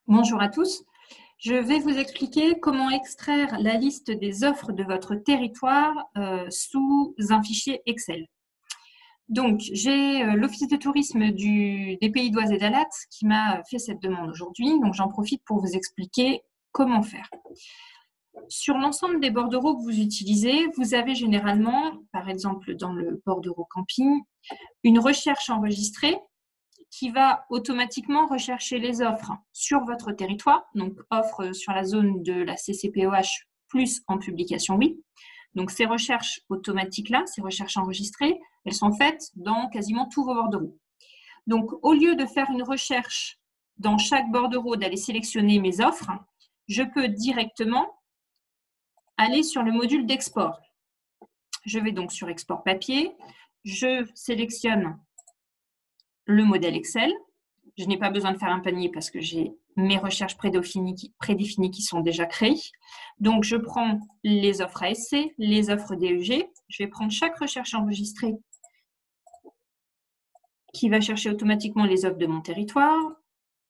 Bonjour à tous. Je vais vous expliquer comment extraire la liste des offres de votre territoire sous un fichier Excel. Donc, j'ai l'Office de tourisme des Pays d'Oise et d'Alat qui m'a fait cette demande aujourd'hui. Donc, j'en profite pour vous expliquer comment faire. Sur l'ensemble des bordereaux que vous utilisez, vous avez généralement, par exemple dans le bordereau camping, une recherche enregistrée qui va automatiquement rechercher les offres sur votre territoire, donc offres sur la zone de la CCPEH plus en publication oui. Donc ces recherches automatiques-là, ces recherches enregistrées, elles sont faites dans quasiment tous vos bordereaux. Donc au lieu de faire une recherche dans chaque bordereau, d'aller sélectionner mes offres, je peux directement aller sur le module d'export. Je vais donc sur export papier, je sélectionne le modèle Excel. Je n'ai pas besoin de faire un panier parce que j'ai mes recherches prédéfinies qui sont déjà créées. Donc, je prends les offres ASC, les offres DEG. Je vais prendre chaque recherche enregistrée qui va chercher automatiquement les offres de mon territoire.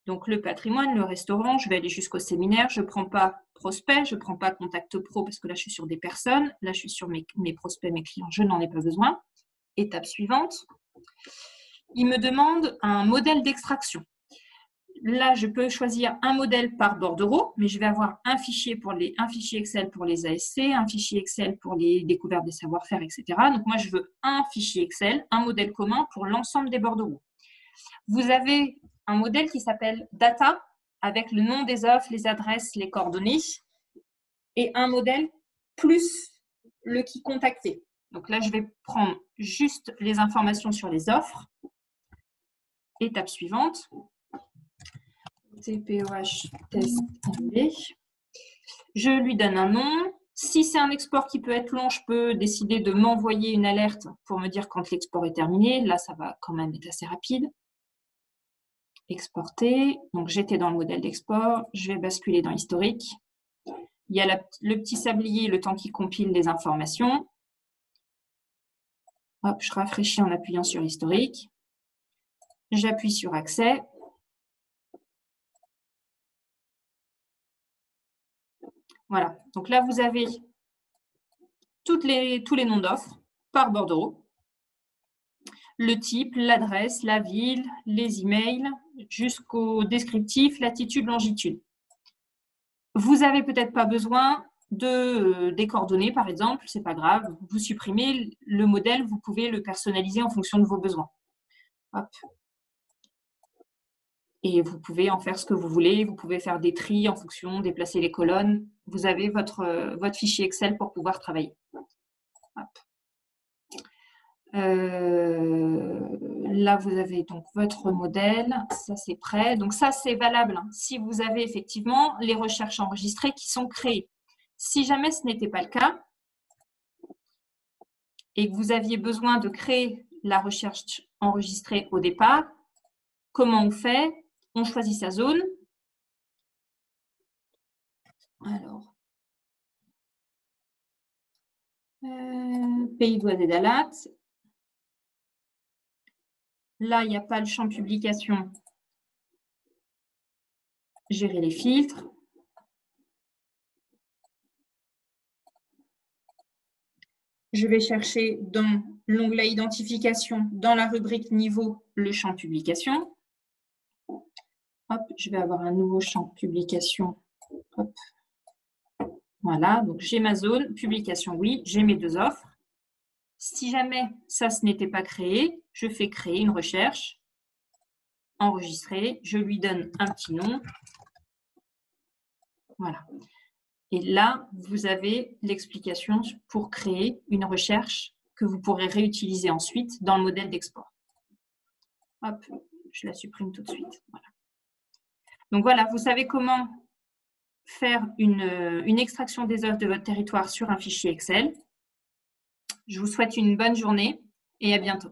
Donc, le patrimoine, le restaurant, je vais aller jusqu'au séminaire. Je ne prends pas prospect, je ne prends pas contact pro parce que là, je suis sur des personnes. Là, je suis sur mes prospects, mes clients. Je n'en ai pas besoin. Étape suivante. Il me demande un modèle d'extraction. Là, je peux choisir un modèle par bordereau, mais je vais avoir un fichier Excel pour les ASC, un fichier Excel pour les découvertes des savoir-faire, etc. Donc, moi, je veux un fichier Excel, un modèle commun pour l'ensemble des bordereaux. Vous avez un modèle qui s'appelle Data, avec le nom des offres, les adresses, les coordonnées, et un modèle plus le qui contacter. Donc là, je vais prendre juste les informations sur les offres. Étape suivante. TPEH test MB. Je lui donne un nom. Si c'est un export qui peut être long, je peux décider de m'envoyer une alerte pour me dire quand l'export est terminé. Là, ça va quand même être assez rapide. Exporter. Donc, j'étais dans le modèle d'export. Je vais basculer dans historique. Il y a le petit sablier, le temps qu'il compile les informations. Hop, je rafraîchis en appuyant sur historique. J'appuie sur accès. Voilà. Donc là, vous avez tous les noms d'offres par bordereau. Le type, l'adresse, la ville, les emails, jusqu'au descriptif, latitude, longitude. Vous n'avez peut-être pas besoin des coordonnées, par exemple, c'est pas grave. Vous supprimez le modèle, vous pouvez le personnaliser en fonction de vos besoins. Hop. Et vous pouvez en faire ce que vous voulez. Vous pouvez faire des tris en fonction, déplacer les colonnes. Vous avez votre fichier Excel pour pouvoir travailler. Hop. Là, vous avez donc votre modèle. Ça, c'est prêt. Donc, ça, c'est valable hein, si vous avez effectivement les recherches enregistrées qui sont créées. Si jamais ce n'était pas le cas et que vous aviez besoin de créer la recherche enregistrée au départ, comment on fait? On choisit sa zone. Alors, Pays d'Oise et d'Alat. Là, il n'y a pas le champ publication. Gérer les filtres. Je vais chercher dans l'onglet identification, dans la rubrique niveau, le champ publication. Hop, je vais avoir un nouveau champ publication. Hop. Voilà, donc j'ai ma zone, publication oui, j'ai mes deux offres. Si jamais ça, ce n'était pas créé, je fais créer une recherche, enregistrer, je lui donne un petit nom. Voilà. Et là, vous avez l'explication pour créer une recherche que vous pourrez réutiliser ensuite dans le modèle d'export. Hop, je la supprime tout de suite. Voilà. Donc voilà, vous savez comment faire une extraction des offres de votre territoire sur un fichier Excel. Je vous souhaite une bonne journée et à bientôt.